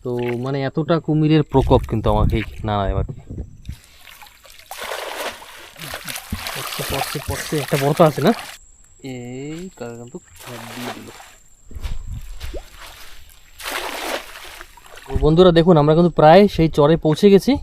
তো মানে এতটা কুমিরের প্রকোপ কিন্তু আমাকে না এবার পড়ছে পড়ছে একটা বড় আছে না, এই কাকা কিন্তু দিয়ে দিল। বন্ধুরা দেখুন আমরা কিন্তু প্রায় সেই চরে পৌঁছে গেছি।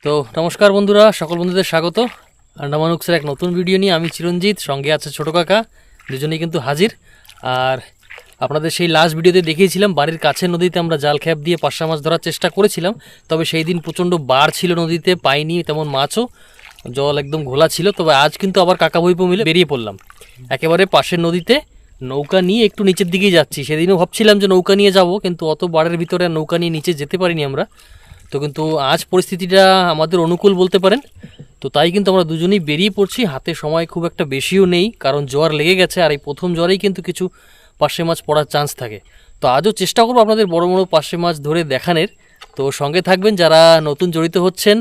তো নমস্কার বন্ধুরা, সকল বন্ধুদের স্বাগত আন্ডামান উক্সের এক নতুন ভিডিও নিয়ে। আমি চিরঞ্জিত, সঙ্গে আছে ছোটো কাকা, দুজনেই কিন্তু হাজির। আর আপনাদের সেই লাস্ট ভিডিওতে দেখিয়েছিলাম বাড়ির কাছের নদীতে আমরা জাল খ্যাপ দিয়ে পার্শা মাছ ধরার চেষ্টা করেছিলাম, তবে সেই দিন প্রচণ্ড বার ছিল নদীতে, পাইনি তেমন মাছও, জল একদম ঘোলা ছিল। তবে আজ কিন্তু আবার কাকা বইপো মিলে বেরিয়ে পড়লাম একেবারে পাশের নদীতে, নৌকা নিয়ে একটু নিচের দিকেই যাচ্ছি। সেদিনও ভাবছিলাম যে নৌকা নিয়ে যাব, কিন্তু অত বাড়ের ভিতরে নৌকা নিয়ে নিচে যেতে পারিনি আমরা। তো কিন্তু আজ পরিস্থিতিটা আমাদের অনুকূল বলতে পারেন। তো তাই কিন্তু আমরা দুজনেই বেরিয়ে পড়ছি। হাতে সময় খুব একটা বেশিও নেই, কারণ জ্বর লেগে গেছে, আর এই প্রথম জ্বরেই কিন্তু কিছু পার্শে মাছ পড়ার চান্স থাকে। তো আজও চেষ্টা করবো আপনাদের বড় বড় পার্শে মাছ ধরে দেখানোর। তো সঙ্গে থাকবেন, যারা নতুন জড়িত হচ্ছেন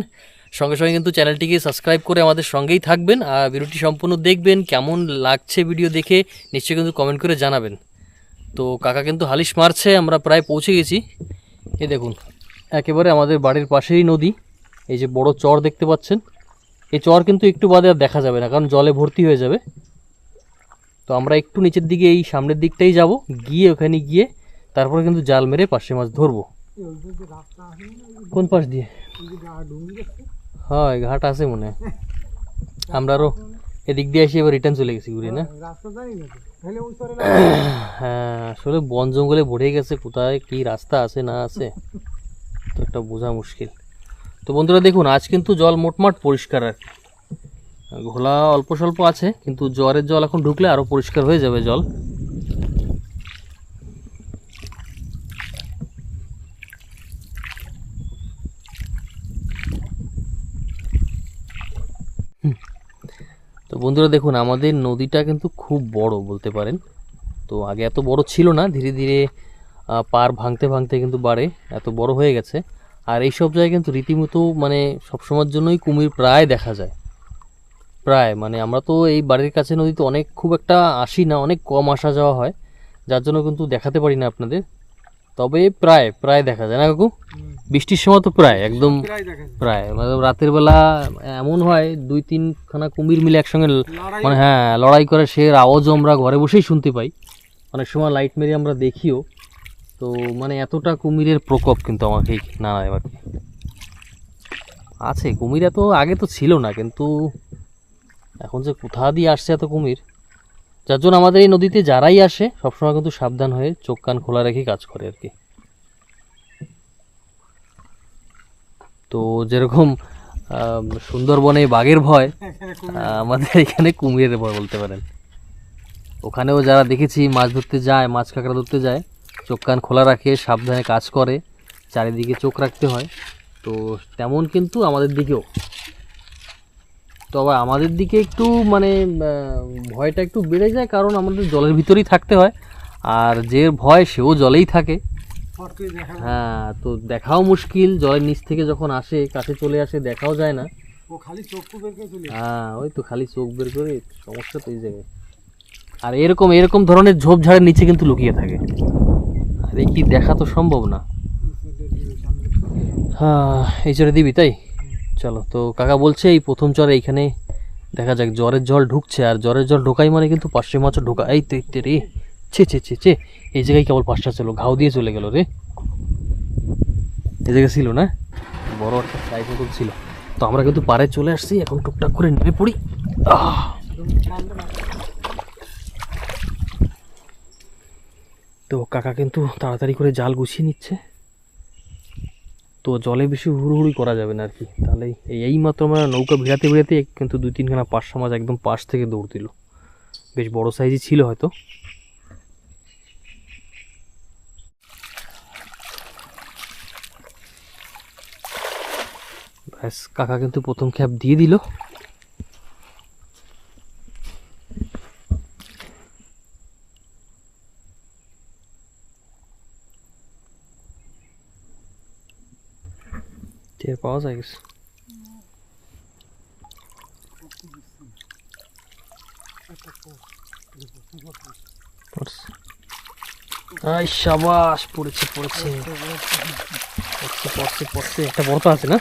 সঙ্গে সঙ্গে কিন্তু চ্যানেলটিকে সাবস্ক্রাইব করে আমাদের সঙ্গেই থাকবেন, আর ভিডিওটি সম্পূর্ণ দেখবেন। কেমন লাগছে ভিডিও দেখে নিশ্চয়ই কিন্তু কমেন্ট করে জানাবেন। তো কাকা কিন্তু হালিশ মারছে, আমরা প্রায় পৌঁছে গেছি। এই দেখুন একেবারে আমাদের বাড়ির পাশেই নদী। এই যে বড় চর দেখতে পাচ্ছেন, এই চর কিন্তু একটু বাদে আর দেখা যাবে না, কারণ জলে ভর্তি হয়ে যাবে। তো আমরা একটু নিচের দিকে এই সামনের দিকটাই যাব, গিয়ে ওখানে গিয়ে তারপরে কিন্তু জাল মেরে পার্শে মাছ ধরবো। কোন পাশ দিয়ে? হয় ঘাট আছে মনে হয়। আমরা আরও এদিক দিয়ে এসে এবার রিটার্ন চলে গেছি ঘুরে, না? হ্যাঁ, আসলে বন জঙ্গলে ভরে গেছে, কোথায় কি রাস্তা আছে না আছে তো একটা বোঝা মুশকিল। তো বন্ধুরা দেখুন আজ কিন্তু জল মোটমাট পরিষ্কার, আর ঘোলা অল্প স্বল্প আছে, কিন্তু জ্বরের জল এখন ঢুকলে আরও পরিষ্কার হয়ে যাবে জল। তো বন্ধুরা দেখুন আমাদের নদীটা কিন্তু খুব বড় বলতে পারেন। তো আগে এত বড় ছিল না, ধীরে ধীরে পার ভাঙতে ভাঙতে কিন্তু বাড়ে এত বড় হয়ে গেছে। আর এইসব জায়গায় কিন্তু রীতিমতো মানে সবসময়ের জন্যই কুমির প্রায় দেখা যায়, প্রায়। মানে আমরা তো এই বাড়ির কাছে নদীতে অনেক খুব একটা আসি না, অনেক কম আসা যাওয়া হয়, যার জন্য কিন্তু দেখাতে পারি না আপনাদের। তবে প্রায় প্রায় দেখা যায়, না কাকু? বৃষ্টির সময় তো প্রায় একদম প্রায়, মানে রাতের বেলা এমন হয় 2-3 খানা কুমির মিলে একসঙ্গে মানে হ্যাঁ লড়াই করে, সে আওয়াজও আমরা ঘরে বসেই শুনতে পাই, অনেক সময় লাইট মেরে আমরা দেখিও। তো মানে এতটা কুমিরের প্রকোপ কিন্তু আমাকে না এবার আছে। কুমির এত আগে তো ছিল না, কিন্তু এখন যে কোথা দিয়ে আসছে এত কুমির, যার জন্য আমাদের এই নদীতে যারাই আসে সবসময় কিন্তু সাবধান হয়ে চোখ কান খোলা রেখে কাজ করে আর কি। তো যেরকম সুন্দরবনে বাঘের ভয়, আমাদের এখানে কুমিরের ভয় বলতে পারেন। ওখানেও যারা দেখেছি মাছ ধরতে যায়, মাছ কাঁকড়া ধরতে যায়, চোখ কান খোলা রাখে, সাবধানে কাজ করে, চারিদিকে চোখ রাখতে হয়। তো তেমন কিন্তু আমাদের দিকেও, তবে আমাদের দিকে একটু মানে ভয়টা একটু বেড়ে যায়, কারণ আমাদের জলের ভিতরেই থাকতে হয়, আর যে ভয় সেও জলেই থাকে। হ্যাঁ, তো দেখাও মুশকিল, জলের নিচ থেকে যখন আসে কাছে চলে আসে দেখাও যায় না, ও খালি চোখ বের করে চলে। হ্যাঁ, ওই তো খালি চোখ বের করে, সমস্যা তো এই জায়গায়। আর এরকম এরকম ধরনের ঝোপঝাড়ের নিচে কিন্তু লুকিয়ে থাকে, আর এই কি দেখা তো সম্ভব না। হ্যাঁ, এই চরে দিবি তাই? চলো। তো কাকা বলছে এই প্রথম চরে এইখানে দেখা যাক, জ্বরের জল ঢুকছে, আর জ্বরের জল ঢোকাই মানে কিন্তু পার্শে মাছও ঢোকা। এই তো ইতে রে, ছে ছে ছে ছে, এই জায়গায় কেবল পাঁচটা ছিল, ঘাও দিয়ে চলে গেল রে। এই জায়গায় ছিল না, বড় একটা সাইজ মতো ছিল। তো আমরা কিন্তু পাড়ে চলে আসছি, এখন টুকটাক করে নেমে পড়ি। তো কাকা কিন্তু তাড়াতাড়ি করে জাল গুছিয়ে নিচ্ছে। তো জলে বেশি হুড়ুহুড়ি করা যাবে না আর কি, তাহলে এই মাত্র আমরা নৌকা ভিড়াতে ভিড়াতে কিন্তু 2-3 খানা পার্শে মাছ একদম পাশ থেকে দৌড় দিল, বেশ বড় সাইজই ছিল হয়তো। ব্যাস, কাকা কিন্তু প্রথম খ্যাপ দিয়ে দিল। টের পাওয়া যায় কিছু? শাবাশ, পড়েছে পড়েছে পড়ছে পড়ছে পড়ছে। একটা বড় তো আছে না?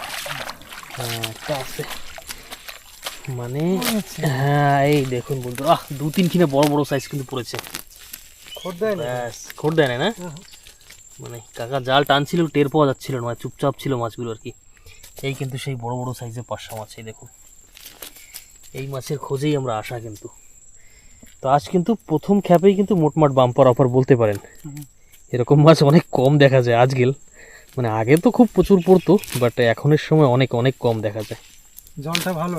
হ্যাঁ একটা আছে মানে। হ্যাঁ এই দেখুন বন্ধুরা, 2-3 বড় বড় সাইজ কিন্তু পড়েছে। খোর দেয় না, মানে কাকা জাল টানছিল, টের পাওয়া যাচ্ছিল না, চুপচাপ ছিল মাছগুলো আর কি। এই কিন্তু সেই বড় বড় সাইজের পার্শা মাছ, এই দেখুন। এই মাছের খোঁজেই আমরা আসা কিন্তু। তো আজ কিন্তু প্রথম খ্যাপেই কিন্তু মোটমাট বাম্পার অফার বলতে পারেন। এরকম মাছ অনেক কম দেখা যায় আজকাল, মানে আগে তো খুব প্রচুর পড়তো, বাট এখনের সময় অনেক অনেক কম দেখা যায়। জলটা ভালো,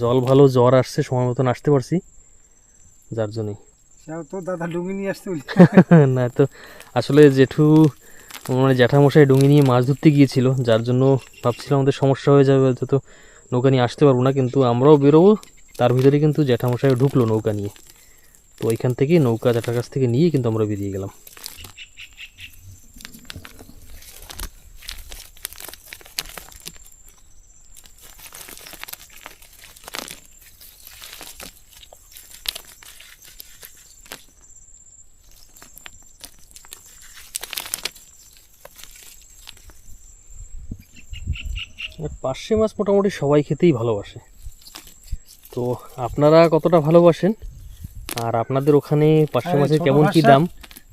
জল ভালো, জ্বর আসছে, সময় মতন আসতে পারছি, যার জন্যই। তো দাদা ডুঙ্গি নিয়ে আসতে বলি না তো আসলে জেঠু মানে জ্যাঠামশাই ডুঙ্গি নিয়ে মাছ ধরতে গিয়েছিল, যার জন্য ভাবছিলাম আমাদের সমস্যা হয়ে যাবে, তো নৌকা নিয়ে আসতে পারবো না। কিন্তু আমরাও বেরোবো, তার ভিতরে কিন্তু জ্যাঠামশাই ঢুকলো নৌকা নিয়ে। তো ওইখান থেকে নৌকা জ্যাঠার কাছ থেকে নিয়ে কিন্তু আমরা বেরিয়ে গেলাম। পার্শে মাছ মোটামুটি সবাই খেতেই ভালোবাসে। তো আপনারা কতটা ভালোবাসেন, আর আপনাদের ওখানে পার্শে মাছের কেমন কি দাম?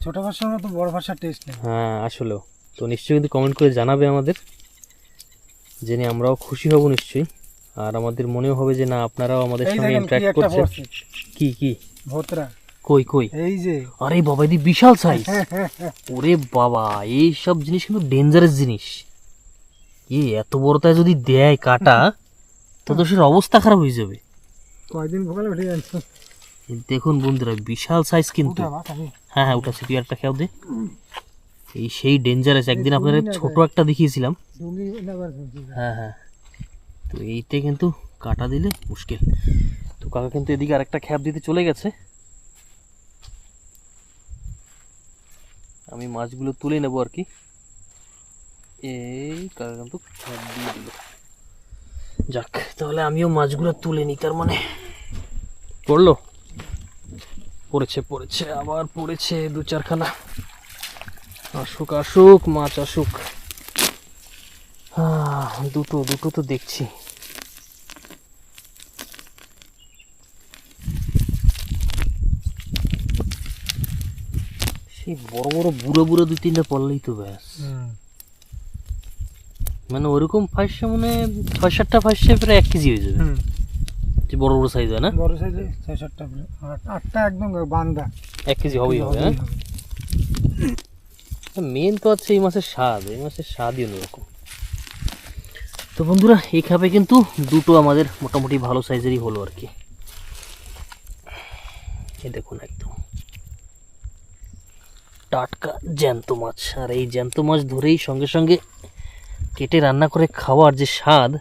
ছোট ভাষার মতো বড় ভাষার টেস্ট নেই। হ্যাঁ আসলেও তো নিশ্চয়ই কিন্তু কমেন্ট করে জানাবে আমাদের, জেনে আমরাও খুশি হব নিশ্চয়ই। আর আমাদের মনেও হবে যে না, আপনারাও আমাদের সঙ্গে ইন্টারঅ্যাক্ট করছেন। কি কি ভোতরা? কই কই? এই যে, আরে বাবা, দি বিশাল সাইজ। ওরে বাবা, এই সব জিনিস কিন্তু ডেঞ্জারাস জিনিস। এত বড়টায় যদি দেয় কাটা, তো সের অবস্থা খারাপ হয়ে যাবে। কয়দিন ভোগালে উঠে যাচ্ছে। দেখুন বন্ধুরা, বিশাল সাইজ কিন্তু। হ্যাঁ হ্যাঁ উঠাচ্ছি, তুই একটা খেয়াল দে। এই সেই ডেঞ্জারাস, একদিন আপনাদের ছোট একটা দেখিয়েছিলাম। হ্যাঁ হ্যাঁ, তো এইটা কিন্তু কাটা দিলে মুশকিল। তো কাকা কিন্তু এদিকে আরেকটা খ্যাপ দিতে চলে গেছে। আমি মাছগুলো তুলে নেবো আর কি। এই কাকা কিন্তু খ্যাপ দিয়ে দিল। যাক, তাহলে আমিও মাছগুলো তুলে নিই। তার মানে পড়লো, পড়েছে পড়েছে, আবার পড়েছে 2-4খানা। আসুক আসুক, মাছ আসুক। দুটো দুটো তো দেখছি। সেই বড় বড় বুড়ো বুড়ো 2-3টা পড়লেই তো ব্যাস। মানে ওরকম ফাঁসে মানে 6-7টা ফাঁসে প্রায় 1 কেজি হয়ে যাবে। যে বড় বড় সাইজ হয় না, বড় সাইজে 6-7টা, 8টা একদম বান্দা 1 কেজি হবেই হবে। হ্যাঁ, মেন তো হচ্ছে এই মাছের স্বাদ, এই মাছের স্বাদই অন্যরকম। তো বন্ধুরা, এই খাপে কিন্তু দুটো আমাদের মোটামুটি ভালো সাইজেরই হলো আর কি। এই দেখুন, একদম টাটকা জ্যান্ত মাছ। আর এই জ্যান্ত মাছ ধরেই সঙ্গে সঙ্গে কেটে রান্না করে খাওয়ার যে স্বাদ,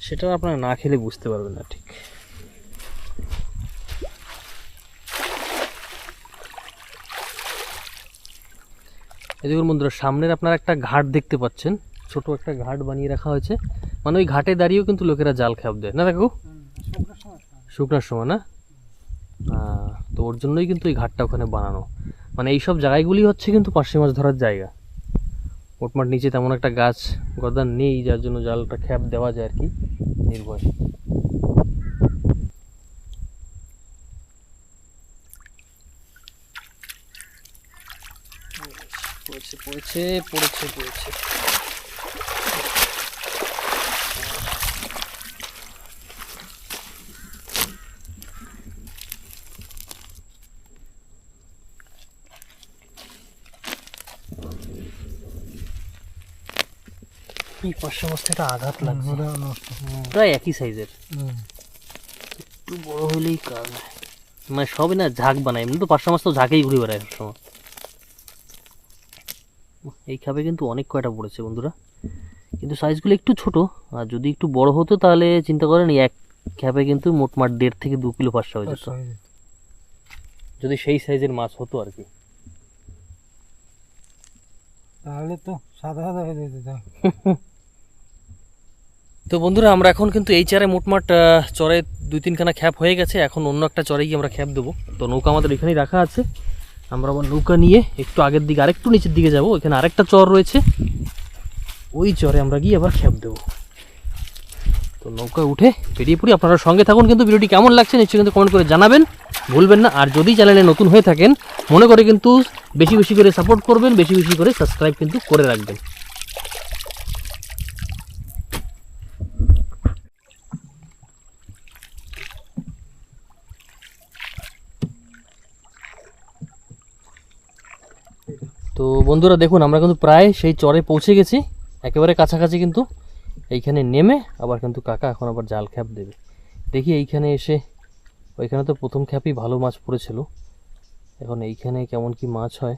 সেটা আপনারা না খেলে বুঝতে পারবেন না ঠিক। এই দেখুন বন্ধুরা, সামনের আপনারা একটা ঘাট দেখতে পাচ্ছেন, ছোট একটা ঘাট বানিয়ে রাখা হয়েছে। মানে ওই ঘাটে দাঁড়িয়েও কিন্তু লোকেরা জাল খ্যাপ দেয় না কাকু? শুকনার সময় না? তো ওর জন্যই কিন্তু এই ঘাটটা ওখানে বানানো। মানে এইসব জায়গাগুলি হচ্ছে কিন্তু পার্শে মাছ ধরার জায়গা। মোটমাট নিচে তেমন একটা গাছ গদা নেই, যার জন্য জালটা খ্যাপ দেওয়া যায় আর কি নির্ভয়। পড়েছে পড়েছে পড়েছে পড়েছে। এই পার্শে মাছটা একটা আঘাত লাগছে, প্রায় একই সাইজের, একটু বড় হলেই কাজ। মানে সবই না ঝাঁক বানায়, এমনি তো পার্শে মাছ তো ঝাঁকেই ঘুরে বেড়ায় সবসময়। এই খাবে কিন্তু অনেক কয়টা পড়েছে বন্ধুরা, কিন্তু সাইজগুলো একটু ছোট। আর যদি একটু বড় হতো তাহলে চিন্তা করেন এক খ্যাপে কিন্তু মোটমাট 1.5 থেকে 2 কিলো পার্শা হয়ে যেত, যদি সেই সাইজের মাছ হতো আর কি। তাহলে তো সাদা সাদা হয়ে যেত তো। তো বন্ধুরা আমরা এখন কিন্তু এই চারে মোটমাট চরে 2-3খানা খ্যাপ হয়ে গেছে, এখন অন্য একটা চরে গিয়ে আমরা খ্যাপ দেবো। তো নৌকা আমাদের এখানেই রাখা আছে, আমরা আবার নৌকা নিয়ে একটু আগের দিকে আরেকটু নিচের দিকে যাব, ওইখানে আরেকটা চর রয়েছে, ওই চরে আমরা গিয়ে আবার খ্যাপ দেবো। তো নৌকা উঠে বেরিয়ে পড়ি, আপনারা সঙ্গে থাকুন। কিন্তু ভিডিওটি কেমন লাগছে নিশ্চয়ই কিন্তু কমেন্ট করে জানাবেন, ভুলবেন না। আর যদি চ্যানেলে নতুন হয়ে থাকেন মনে করে কিন্তু বেশি বেশি করে সাপোর্ট করবেন, বেশি বেশি করে সাবস্ক্রাইব কিন্তু করে রাখবেন। তো বন্ধুরা দেখুন আমরা কিন্তু প্রায় সেই চরে পৌঁছে গেছি, একেবারে কাছাকাছি। কিন্তু এইখানে নেমে আবার কিন্তু কাকা এখন আবার জাল খ্যাপ দেবে। দেখি এইখানে এসে, ওইখানে তো প্রথম খ্যাপই ভালো মাছ পড়েছিল, এখন এইখানে কেমন কি মাছ হয়।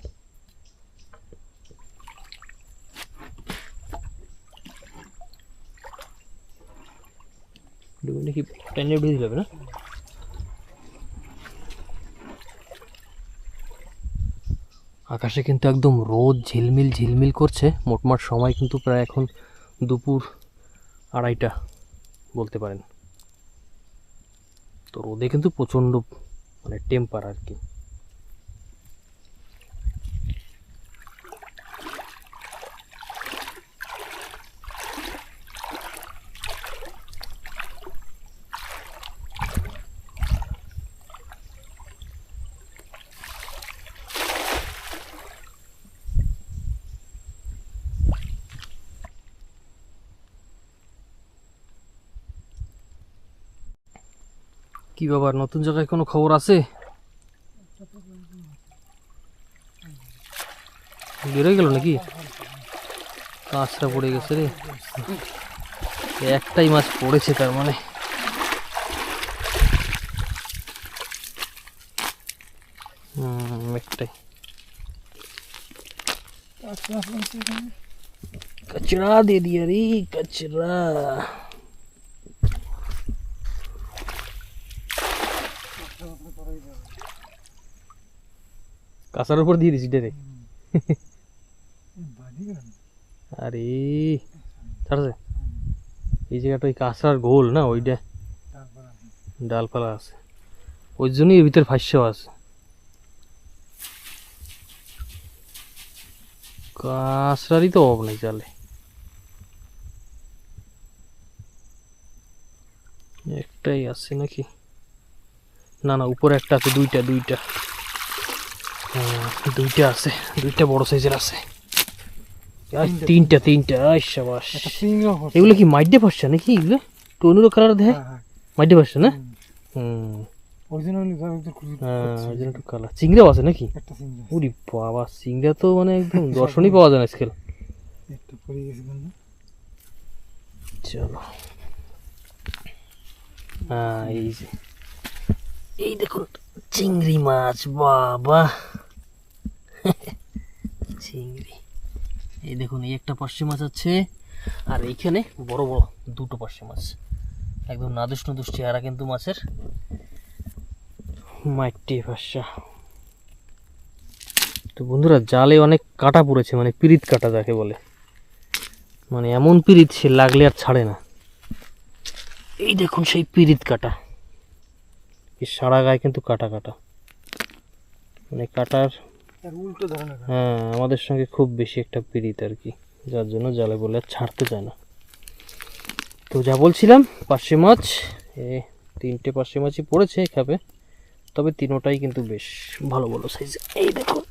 নাকি টাইনে উঠে দিতে হবে না? আকাশে কিন্তু একদম রোদ ঝিলমিল ঝিলমিল করছে। মোটমাট সময় কিন্তু প্রায় এখন দুপুর 2:30 বলতে পারেন। তো রোদে কিন্তু প্রচণ্ড মানে টেম্পার আর কি। কি বাবা, নতুন জায়গায় কোনো খবর আছে? বেরোয় গেল নাকি? কাঁচটা পড়ে গেছে রে, একটাই মাছ পড়েছে তার মানে। একটাই कचरा दे दिया रे, कचरा। কাঁচার উপর দিয়ে দিছি রে। আরে ছাড়ছে এই জায়গাটা, ওই কাঁচরার গোল না, ওইটা ডালপালা আছে, ওই জন্যই এর ভিতরে ফাঁসও আছে। কাঁচরারই তো অভাব নেই জালে। একটাই আছে নাকি? না না, উপরে একটা আছে, দুইটা আছে, দুইটা বড় সাইজের আছে। তিনটা শাবাশ। এগুলো কি মাইডে ফাঁসছে নাকি? এগুলো একটু অন্য কালার দেয়, মাইডে ফাঁসছে না? একটু কালার। চিংড়াও আছে নাকি? ওরে বাবা, চিংড়া তো মানে একদম দর্শনই পাওয়া যায় না আজকাল। চলো, হ্যাঁ এই যে, এই দেখুন চিংড়ি মাছ, বাবা চিংড়ি। এই দেখুন, এই একটা পার্শে মাছ আছে, আর এইখানে বড় বড় দুটো পার্শে মাছ, একদম নাদুস নাদুস চেহারা কিন্তু মাছের, মাইটি পার্শা। তো বন্ধুরা জালে অনেক কাটা পড়েছে, মানে পিরিত কাটা যাকে বলে, মানে এমন পিরিত সে লাগলে আর ছাড়ে না। এই দেখুন সেই পিরিত কাটা, সারা গায়ে কিন্তু কাটা কাটা, মানে কাটার উল্টো ধরনের। হ্যাঁ, আমাদের সঙ্গে খুব বেশি একটা পিরিত আর কি, যার জন্য জালে বলে আর ছাড়তে চায় না। তো যা বলছিলাম, পার্শে মাছ, তিনটে পার্শে মাছই পড়েছে খাবে, তবে তিনোটাই কিন্তু বেশ ভালো ভালো সাইজ। এই দেখুন,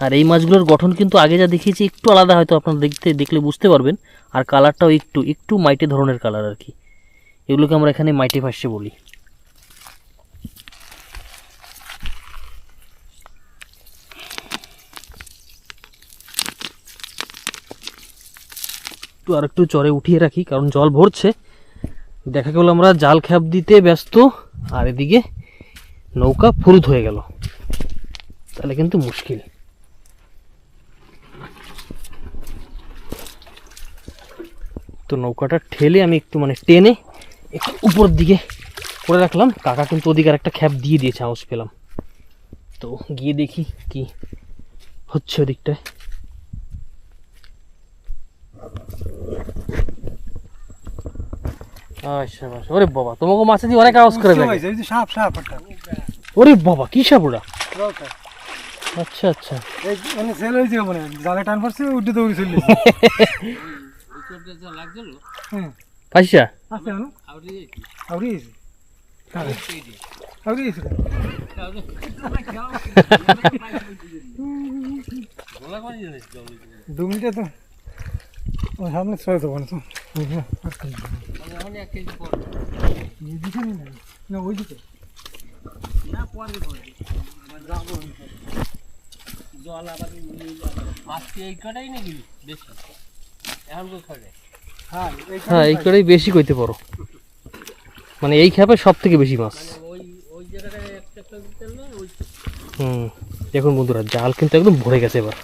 আর এই মাছগুলোর গঠন কিন্তু আগে যা দেখিয়েছি একটু আলাদা, হয়তো আপনারা দেখলে বুঝতে পারবেন। আর কালারটাও একটু একটু মাইটে ধরনের কালার আর কি, এগুলোকে আমরা এখানে মাইটে পার্শে বলি। আর একটু চরে উঠিয়ে রাখি, কারণ জল ভরছে। দেখা গেল আমরা জাল খ্যাপ দিতে ব্যস্ত, আর এদিকে নৌকা ফুরুত হয়ে গেল, তাহলে কিন্তু মুশকিল। তো নৌকাটা ঠেলে আমি একটু মানে টেনে একটু উপরের দিকে করে রাখলাম। কাকা কিন্তু ওদিকে আরেকটা খ্যাপ দিয়ে দিয়েছে, আওয়াজ পেলাম। তো গিয়ে দেখি কি হচ্ছে ওদিকটায়। আচ্ছা আচ্ছা, ওরে বাবা তোমাকে মাছে দিয়ে অনেক আওয়াজ করে বুঝতে থাকে। পারছি, ওই যে সাপ সাপ একটা ওরে বাবা কি সাপ ওটা? রোটা। আচ্ছা আচ্ছা, এই মানে সেল হয়েছে মানে জালে টান পড়ছে উঠে দৌড়ে চলে গেছে। হ্যাঁ পাইসা আছে না আউরি এসে আউরি এসে দু মিনিটে তো ওর সামনে ছয় দেবো না তো এদিকে না ওই দিকে জল আবার আজকে এই কটাই নাকি বেশি এখন তো খাবে। হ্যাঁ এই কটাই বেশি কইতে পারো, মানে এই খেপে সব থেকে বেশি মাছ। দেখুন বন্ধুরা জাল কিন্তু একদম ভরে গেছে এবার,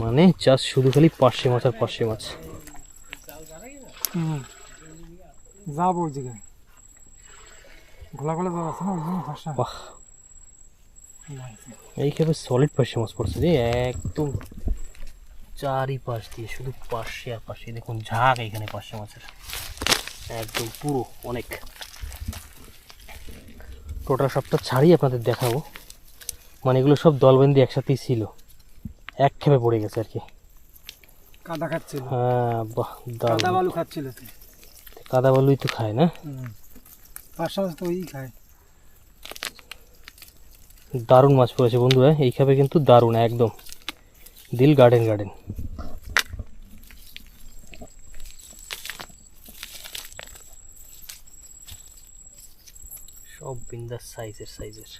মানে জাস্ট শুধু খালি পার্শে মাছ আর পার্শে মাছ। যাবো ওই জায়গায় ঘোলা ঘোলা জল আছে না ওই জন্য ভাষা। বাহ এই খেপে সলিড পার্শে মাছ পড়ছে রে, একদম চারিপাশ দিয়ে শুধু পার্শে আর পার্শে। দেখুন ঝাঁক এখানে পার্শে মাছের একদম পুরো অনেক। টোটাল সবটা ছাড়িয়ে আপনাদের দেখাবো, মানে এগুলো সব দলবন্দি একসাথেই ছিল, এক খেপে পড়ে গেছে আর কি। কাদা খাচ্ছিল, হ্যাঁ বাহ কাদা দারুণ। বালু খাচ্ছিল তো। কাদা বালুই তো খায় না, পাঁচশো মাছ তো ওই খায়। দারুণ মাছ পড়েছে বন্ধুরা এই খেপে, কিন্তু দারুণ একদম দিল গার্ডেন গার্ডেন। সব বিন্দাস সাইজের সাইজের।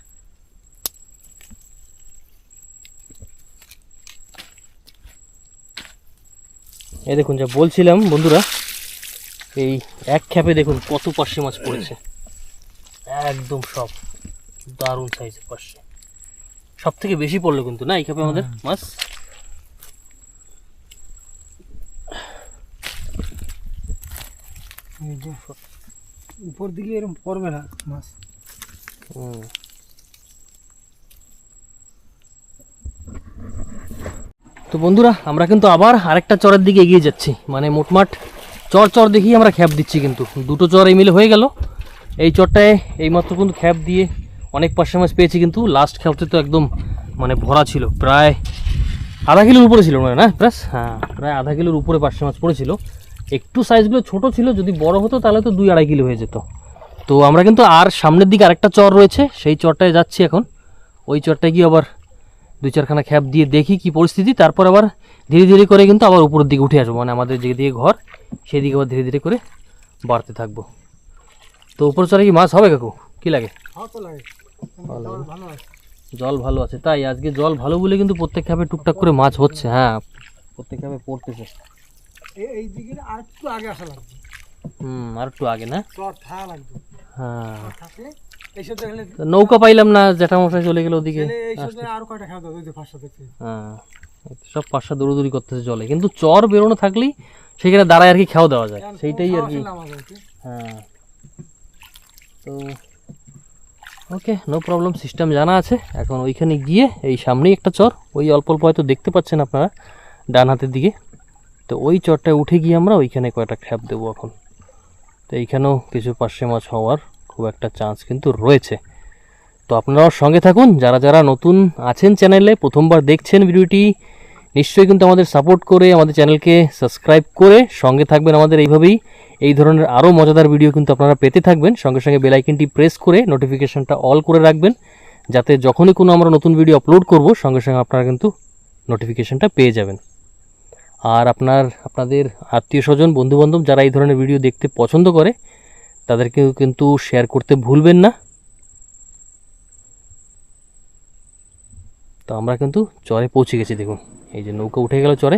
এই দেখুন যা বলছিলাম বন্ধুরা, এই এক খেপে দেখুন কত পার্শে মাছ পড়েছে, একদম সব দারুণ সাইজের পার্শে। সব থেকে বেশি পড়লো কিন্তু না এই খেপে আমাদের মাছ। এই যে উপর দিকে এরকম পড়বে না মাছ। তো বন্ধুরা আমরা কিন্তু আবার আরেকটা চরের দিকে এগিয়ে যাচ্ছি, মানে মোটমাট চর চর দেখেই আমরা খ্যাপ দিচ্ছি, কিন্তু দুটো চর এই মিলে হয়ে গেল। এই চরটায় এইমাত্র কিন্তু খ্যাপ দিয়ে অনেক পার্শে মাছ পেয়েছি, কিন্তু লাস্ট খ্যাপতে তো একদম মানে ভরা ছিল, প্রায় আধা কিলোর উপরে ছিল না প্রায়, হ্যাঁ প্রায় আধা কিলোর উপরে পার্শে মাছ পড়েছিল। একটু সাইজগুলো ছোট ছিল, যদি বড় হতো তাহলে তো 2-2.5 কিলো হয়ে যেত। তো আমরা কিন্তু আর সামনের দিকে আরেকটা চর রয়েছে, সেই চরটায় যাচ্ছি এখন। ওই চরটায় গিয়ে আবার 2-4খানা খ্যাপ দিয়ে দেখি কি পরিস্থিতি, তারপর আবার ধীরে ধীরে করে কিন্তু আবার উপরের দিকে উঠে আসবো, মানে আমাদের যেদিকে ঘর সেই দিকে আবার ধীরে ধীরে করে বাড়তে থাকবো। তো উপর চরে কি মাছ হবে কাকু, কি লাগে? জল ভালো আছে, তাই আজকে জল ভালো বলে কিন্তু প্রত্যেক খ্যাপে টুকটাক করে মাছ হচ্ছে। হ্যাঁ প্রত্যেক খ্যাপে পড়তেছে। এই দিকে আর একটু আগে আসা লাগবে। আর একটু আগে না, চর থাকা লাগবে। হ্যাঁ থাকলে এইসব দেখলে নৌকা পাইলাম না, জ্যাঠামশাই চলে গেল ওদিকে। এইসব আরো কয়টা খাওয়া দাওয়া ওই যে পাঁচশো দেখছি। হ্যাঁ সব পাঁচটা দৌড়দৌড়ি করতেছে জলে, কিন্তু চর বেরোনো থাকলেই সেখানে দাঁড়ায় আর কি খাওয়া দেওয়া যায়, সেইটাই আর কি। হ্যাঁ তো ওকে নো প্রবলেম, সিস্টেম জানা আছে। এখন ওইখানে গিয়ে এই সামনেই একটা চর, ওই অল্প অল্প হয়তো দেখতে পাচ্ছেন আপনারা ডান হাতের দিকে, তো ওই চরটায় উঠে গিয়ে আমরা ওইখানে কয়টা খ্যাপ দেবো এখন। তো এইখানেও কিছু পার্শে মাছ হওয়ার খুব একটা চান্স কিন্তু রয়েছে। তো আপনারাও সঙ্গে থাকুন, যারা যারা নতুন আছেন চ্যানেলে, প্রথমবার দেখছেন ভিডিওটি, নিশ্চয়ই কিন্তু আমাদের সাপোর্ট করে আমাদের চ্যানেলকে সাবস্ক্রাইব করে সঙ্গে থাকবেন আমাদের। এইভাবেই এই ধরনের আরও মজাদার ভিডিও কিন্তু আপনারা পেতে থাকবেন। সঙ্গে সঙ্গে বেল আইকনটি প্রেস করে নোটিফিকেশনটা অল করে রাখবেন, যাতে যখনই কোনো আমরা নতুন ভিডিও আপলোড করব সঙ্গে সঙ্গে আপনারা কিন্তু নোটিফিকেশনটা পেয়ে যাবেন। আর আপনাদের আত্মীয় স্বজন বন্ধুবান্ধব যারা এই ধরনের ভিডিও দেখতে পছন্দ করে তাদেরকেও কিন্তু শেয়ার করতে ভুলবেন না। তো আমরা কিন্তু চরে পৌঁছে গেছি, দেখুন এই যে নৌকা উঠে গেল চরে।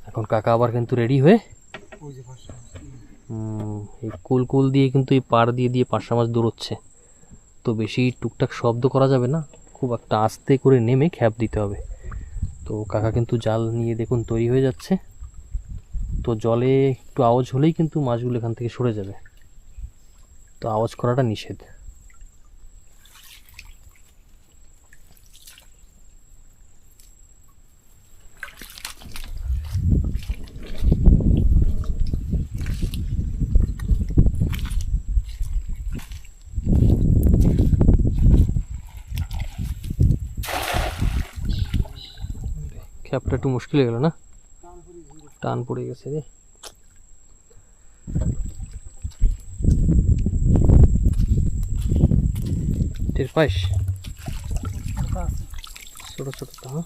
এখন কাকা আবার কিন্তু রেডি হয়ে এই কুল দিয়ে কিন্তু এই পাড় দিয়ে দিয়ে পার্শে মাছ দৌড়চ্ছে। তো বেশি টুকটাক শব্দ করা যাবে না, খুব একটা আস্তে করে নেমে খ্যাপ দিতে হবে। তো কাকা কিন্তু জাল নিয়ে দেখুন তৈরি হয়ে যাচ্ছে। তো জলে একটু আওয়াজ হলেই কিন্তু মাছগুলো এখান থেকে সরে যাবে, তো আওয়াজ করাটা নিষেধ। খ্যাপটা একটু মুশকিল হয়ে গেল না, টান পড়ে গেছে রে। টের পাইস? ছোট ছোট তো, হ্যাঁ।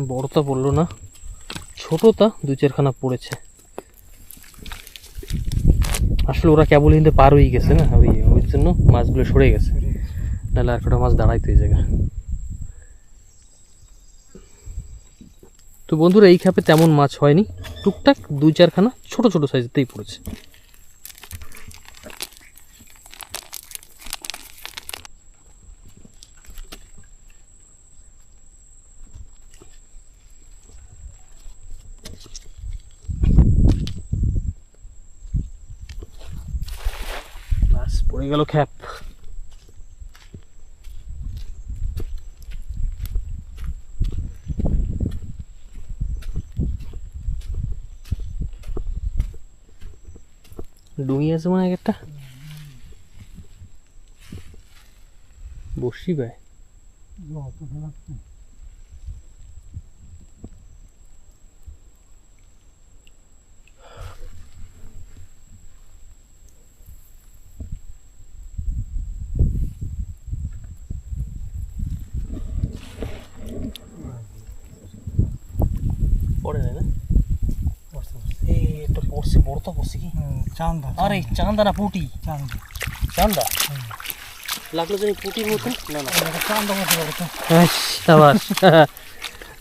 বড়টা পড়লো না, ছোটটা দুই চারখানা পড়েছে। আসলে ওরা কেবল কিন্তু পার হয়ে গেছে না, ওই জন্য মাছগুলো সরে গেছে, নাহলে আর কটা মাছ দাঁড়াইতো এই জায়গায়। তো বন্ধুরা এই খাপে তেমন মাছ হয়নি, টুকটাক দুই চারখানা ছোট ছোট সাইজেরতেই পড়েছে। বাস পড়ে গেল খ্যাপ। ডুঙি আছে মানে একটা বসি ভাই। পড়ে নাই না? এই একটা পড়ছে, বড় তো পড়ছে কি? চান্দা। আরে চান্দা না পুঁটি? চান্দা। চান্দা লাগলো জানি পুঁটির মতো। না না চান্দা মতো বড় তো। সাবাস।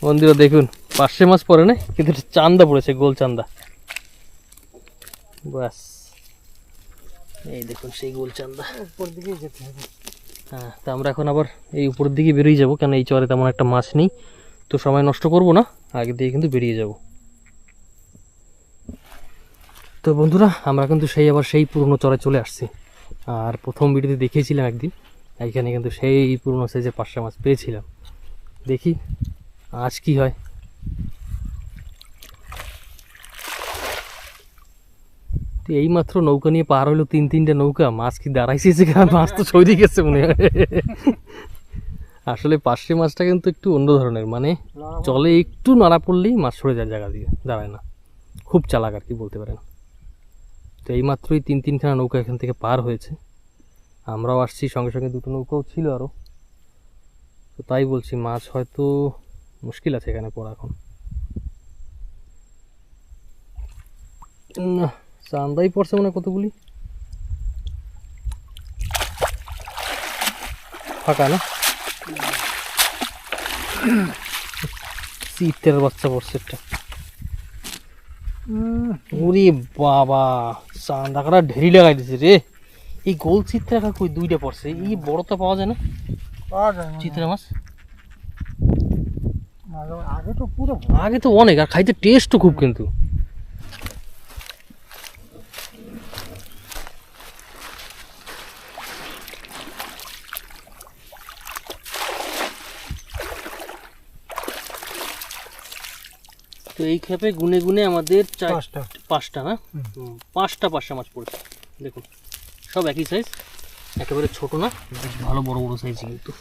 বন্ধুরা দেখুন, পার্শে মাছ পড়ে না, কিন্তু এটা চান্দা পড়েছে, গোল চান্দা। বাস এই দেখুন সেই গোল চান্দা। উপর দিকে যেতে হবে। হ্যাঁ, তা আমরা এখন আবার এই উপরের দিকে বেরিয়ে যাবো, কেন এই চরে তেমন একটা মাছ নেই, তো সময় নষ্ট করব না, আগে দিয়ে কিন্তু বেরিয়ে যাব। তো বন্ধুরা আমরা কিন্তু সেই পুরনো চরে চলে আসছি। আর প্রথম ভিডিওতে দেখিয়েছিলাম একদিন, এইখানে কিন্তু সেই পুরনো সাইজের পার্শে মাছ পেয়েছিলাম। দেখি আজ কি হয়। তো এইমাত্র নৌকা নিয়ে পার হইলো 3-3টে নৌকা, মাছ কি দাঁড়াইছে যেখানে? মাছ তো সরে গেছে মনে হয়। আসলে পার্শে মাছটা কিন্তু একটু অন্য ধরনের, মানে জলে একটু নাড়া পড়লেই মাছ সরে যায়, জায়গা দিয়ে দাঁড়ায় না, খুব চালাক আর কি বলতে পারেন। তো এইমাত্রই 3-3খানা নৌকা এখান থেকে পার হয়েছে, আমরাও আসছি, সঙ্গে সঙ্গে দুটো নৌকাও ছিল আরও। তো তাই বলছি মাছ হয়তো মুশকিল আছে এখানে পড়া এখন। না চান্দাই পড়ছে মনে হয় কতগুলি, ফাঁকা না? চিত্তের বাচ্চা পড়ছে একটা। ওরে বাবা, চান্দা কাটা ঢেরি লাগাই দিছে রে। এই গোল চিত্রা কাকা কই দুইটা পড়ছে, এই বড়টা পাওয়া যায় না পাওয়া যায় চিত্রা মাছ? আগে তো পুরো আগে তো অনেক, আর খাইতে টেস্টও খুব কিন্তু। তো এই খেপে গুনে গুনে আমাদের পাঁচটা না, 5টা পার্শে মাছ পড়েছে। দেখুন সব একই সাইজ, একেবারে ছোট না, বেশ ভালো বড় বড় সাইজ কিন্তু।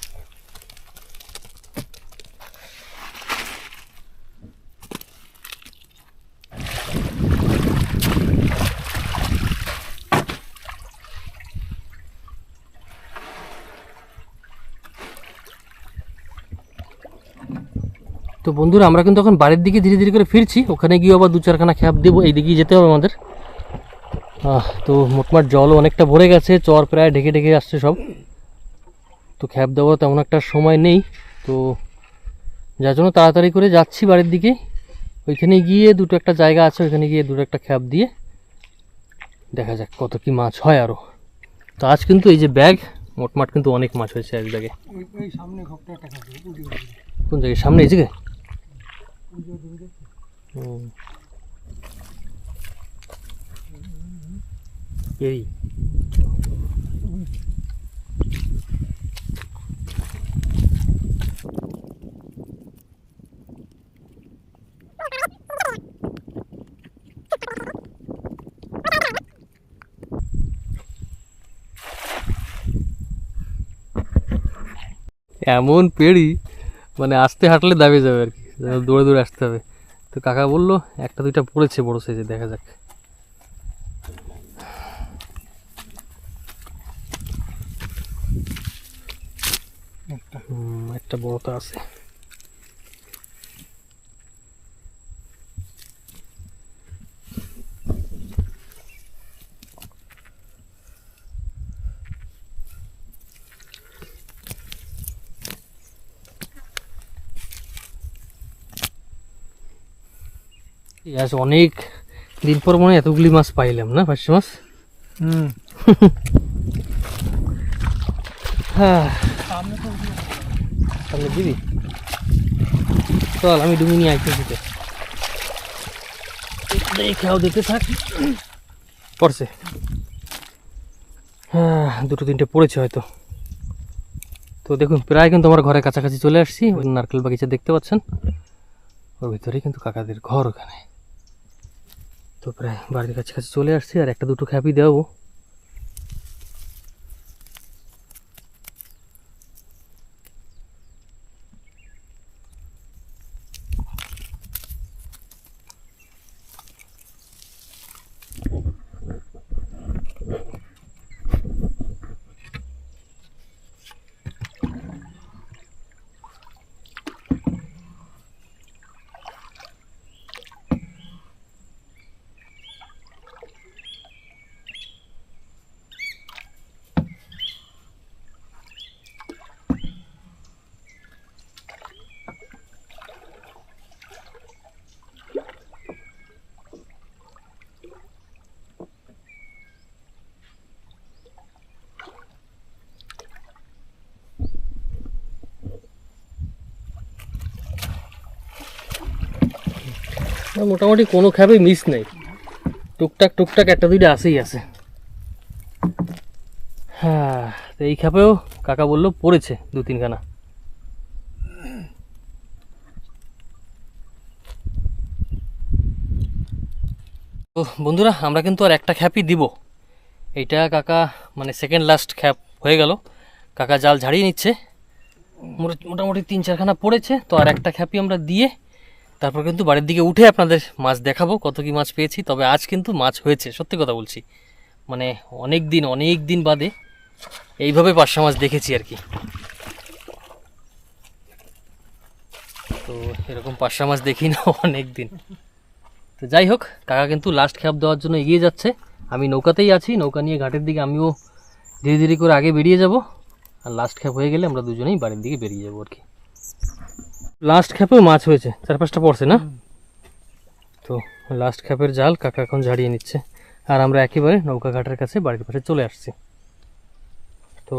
তো বন্ধুরা আমরা কিন্তু এখন বাড়ির দিকে ধীরে ধীরে করে ফিরছি, ওখানে গিয়ে আবার 2-4খানা খ্যাপ দেবো, এই দিকেই যেতে হবে আমাদের। তো মোটমাট জলও অনেকটা ভরে গেছে, চর প্রায় ঢেকে ঢেকে আসছে সব, তো খ্যাপ দেওয়ার তেমন একটা সময় নেই, তো যার জন্য তাড়াতাড়ি করে যাচ্ছি বাড়ির দিকে। ওইখানে গিয়ে দুটো একটা জায়গা আছে, ওইখানে গিয়ে দুটো একটা খ্যাপ দিয়ে দেখা যাক কত কি মাছ হয় আরও। তো আজ কিন্তু এই যে ব্যাগ মোটমাট কিন্তু অনেক মাছ হয়েছে এক জায়গায়। কোন জায়গায়? সামনে এই জায়গায়? এই এমন পেড়ি মানে আস্তে হাঁটলে দাবি যাবে আর কি, দৌড়ে দৌড়ে আসতে হবে। তো কাকা বললো একটা দুইটা পড়েছে বড় সাইজে, দেখা যাক। একটা বড় তো আছে। আজ অনেক দিন পর মনে হয় এতগুলি মাছ পাইলাম না, 500 মাছ। হ্যাঁ সামনে দিবি, চল আমি ডুমি নিয়ে আইতেছি। খেয়াও দিতে থাক, পড়ছে। হ্যাঁ দুটো তিনটে পড়েছে হয়তো। তো দেখুন প্রায় কিন্তু আমার ঘরের কাছাকাছি চলে আসছি। ওই নারকেল বাগিচা দেখতে পাচ্ছেন, ওর ভিতরেই কিন্তু কাকাদের ঘর ওখানে। তো প্রায় বাড়ির কাছাকাছি চলে আসছি, আর একটা দুটো খ্যাপি দেবো। মোটামুটি কোনো খ্যাপে মিস নেই, টুকটাক টুকটাক একটা দুইটা আসেই আছে। হ্যাঁ তো এই খ্যাপেও কাকা বললো পড়েছে দু তিনখানা। তো বন্ধুরা আমরা কিন্তু আর একটা খ্যাপই দিব। এইটা কাকা মানে সেকেন্ড লাস্ট খ্যাপ হয়ে গেল, কাকা জাল ঝাড়িয়ে নিচ্ছে। মোটামুটি 3-4খানা পড়েছে, তো আর একটা খ্যাপই আমরা দিয়ে তারপর কিন্তু বাড়ির দিকে উঠে আপনাদের মাছ দেখাবো কত কি মাছ পেয়েছি। তবে আজ কিন্তু মাছ হয়েছে, সত্যি কথা বলছি, মানে অনেক দিন বাদে এইভাবে পার্শা মাছ দেখেছি আর কি। তো এরকম পার্শা মাছ দেখি না অনেক দিন। তো যাই হোক কাকা কিন্তু লাস্ট খ্যাপ দেওয়ার জন্য এগিয়ে যাচ্ছে, আমি নৌকাতেই আছি, নৌকা নিয়ে ঘাটের দিকে আমিও ধীরে ধীরে করে আগে বেরিয়ে যাব। আর লাস্ট খ্যাপ হয়ে গেলে আমরা দুজনেই বাড়ির দিকে বেরিয়ে যাবো আর কি। লাস্ট খ্যাপেও মাছ হয়েছে, 4-5টা পড়ছে না। তো লাস্ট খ্যাপের জাল কাকা এখন ঝাড়িয়ে নিচ্ছে, আর আমরা একেবারে নৌকা ঘাটের কাছে বাড়ির পাশে চলে আসছি। তো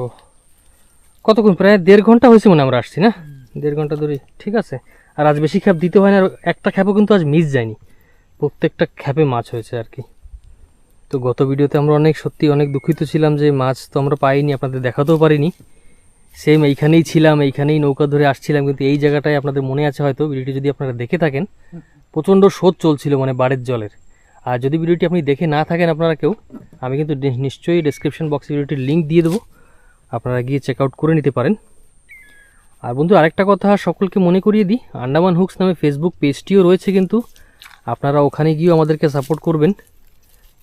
কতক্ষণ, প্রায় 1.5 ঘন্টা হয়েছে মনে আমরা আসছি না, 1.5 ঘন্টা ধরে। ঠিক আছে, আর আজ বেশি খ্যাপ দিতে হয় না, আর একটা খ্যাপও কিন্তু আজ মিস যায়নি, প্রত্যেকটা খ্যাপে মাছ হয়েছে আর কি। তো গত ভিডিওতে আমরা সত্যি অনেক দুঃখিত ছিলাম যে মাছ তো আমরা পাইনি, আপনাদের দেখাতেও পারিনি। সেম এইখানেই ছিলাম, এইখানেই নৌকা ধরে আসছিলাম, কিন্তু এই জায়গাটায় আপনাদের মনে আছে হয়তো, ভিডিওটি যদি আপনারা দেখে থাকেন, প্রচণ্ড স্রোত চলছিল মানে বাড়ির জলের। আর যদি ভিডিওটি আপনি দেখে না থাকেন আপনারা কেউ, আমি কিন্তু নিশ্চয়ই ডেসক্রিপশন বক্সে ভিডিওটির লিঙ্ক দিয়ে দেবো, আপনারা গিয়ে চেক আউট করে নিতে পারেন। আর বন্ধু আরেকটা কথা সকলকে মনে করিয়ে দিই, আন্ডামান হুকস নামে ফেসবুক পেজটিও রয়েছে, কিন্তু আপনারা ওখানে গিয়েও আমাদেরকে সাপোর্ট করবেন,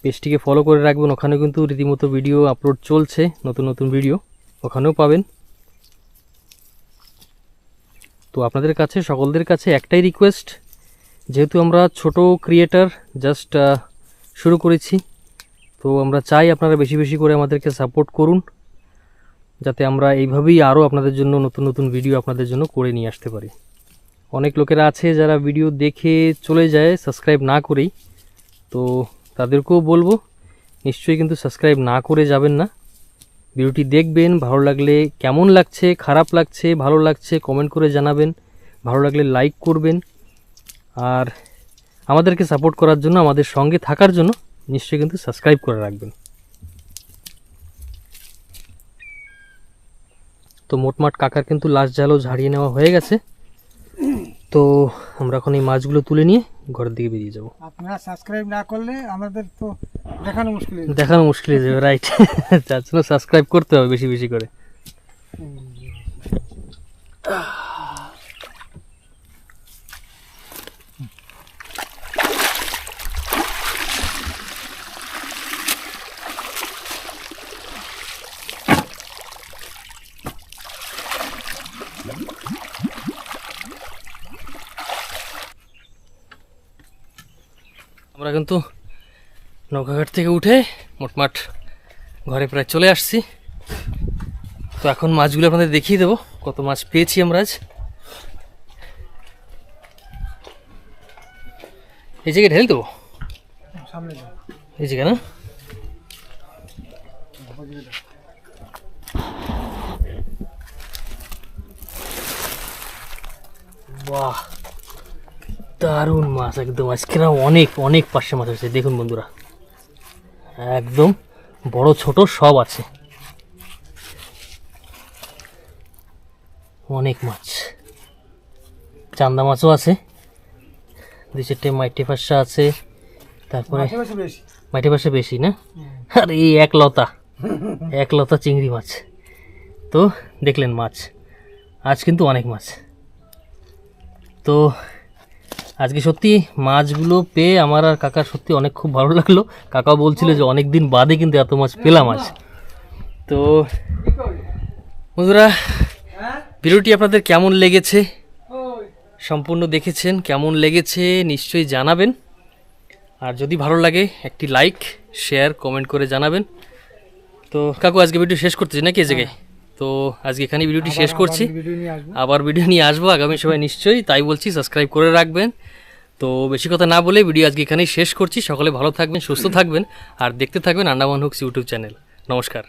পেজটিকে ফলো করে রাখবেন। ওখানেও কিন্তু রীতিমতো ভিডিও আপলোড চলছে, নতুন নতুন ভিডিও ওখানেও পাবেন। তো আপনাদের কাছে সকলদের কাছে একটাই রিকোয়েস্ট, যেহেতু আমরা ছোট ক্রিয়েটার জাস্ট শুরু করেছি, তো আমরা চাই আপনারা বেশি বেশি করে আমাদেরকে সাপোর্ট করুন, যাতে আমরা এইভাবেই আরও আপনাদের জন্য নতুন নতুন ভিডিও আপনাদের জন্য করে নিয়ে আসতে পারি। অনেক লোকেরা আছে যারা ভিডিও দেখে চলে যায় সাবস্ক্রাইব না করেই, তো তাদেরকেও বলবো নিশ্চয়ই কিন্তু সাবস্ক্রাইব না করে যাবেন না, ভিডিওটি দেখবেন, ভালো লাগলে কেমন লাগছে, খারাপ লাগছে, ভালো লাগছে কমেন্ট করে জানাবেন, ভালো লাগলে লাইক করবেন, আর আমাদেরকে সাপোর্ট করার জন্য, আমাদের সঙ্গে থাকার জন্য নিশ্চয়ই কিন্তু সাবস্ক্রাইব করে রাখবেন। তো মোটমাট কাকার কিন্তু লাস্ট জালও ঝাড়িয়ে নেওয়া হয়ে গেছে। তো আমরা এখন এই মাছগুলো তুলে নিয়ে ঘরের দিকে বেরিয়ে যাব। আপনারা সাবস্ক্রাইব না করলে আমাদের তো দেখানো মুশকিল হয়ে যাবে, রাইট। তার জন্য সাবস্ক্রাইব করতে হবে বেশি বেশি করে। আমরা কিন্তু নৌকাঘাট থেকে উঠে মোটমাট ঘরে প্রায় চলে আসছি। তো এখন মাছগুলো আপনাদের দেখিয়ে দেবো কত মাছ পেয়েছি আমরা আজ। এই জায়গায় ঢেলে দেবো, সামনে যাও। এই জায়গা না? বাহ, দারুণ মাছ একদম। আজকে না অনেক অনেক পার্শে মাছ আছে, দেখুন বন্ধুরা, একদম বড় ছোট সব আছে, অনেক মাছ। চান্দা মাছও আছে, দুই চারটে মাইটে পার্শা আছে, তারপরে আশেপাশে বেশি। মাইটে পার্শা বেশি না? আর এই এক লতা চিংড়ি মাছ। তো দেখলেন মাছ, আজ কিন্তু অনেক মাছ। তো আজকে সত্যি মাছগুলো পেয়ে আমার আর কাকার সত্যি অনেক খুব ভালো লাগলো। কাকাও বলছিল যে অনেক দিন বাদে কিন্তু এত মাছ পেলাম আজ। তো বন্ধুরা, ভিডিওটি আপনাদের কেমন লেগেছে, সম্পূর্ণ দেখেছেন, কেমন লেগেছে নিশ্চয়ই জানাবেন। আর যদি ভালো লাগে একটি লাইক, শেয়ার, কমেন্ট করে জানাবেন। তো কাকু আজকে ভিডিও শেষ করতেছি নাকি এই জায়গায়? তো আজকে এখানে ভিডিওটি শেষ করছি, ভিডিও নিয়ে আসবো। আবার ভিডিও নিয়ে আসবো আগামী সময় নিশ্চয়ই। তাই বলছি সাবস্ক্রাইব করে রাখবেন। তো বেশি কথা না বলে ভিডিও আজকে এখানেই শেষ করছি। সকলে ভালো থাকবেন, সুস্থ থাকবেন, আর দেখতে থাকবেন আন্ডামান হুকস ইউটিউব চ্যানেল। নমস্কার।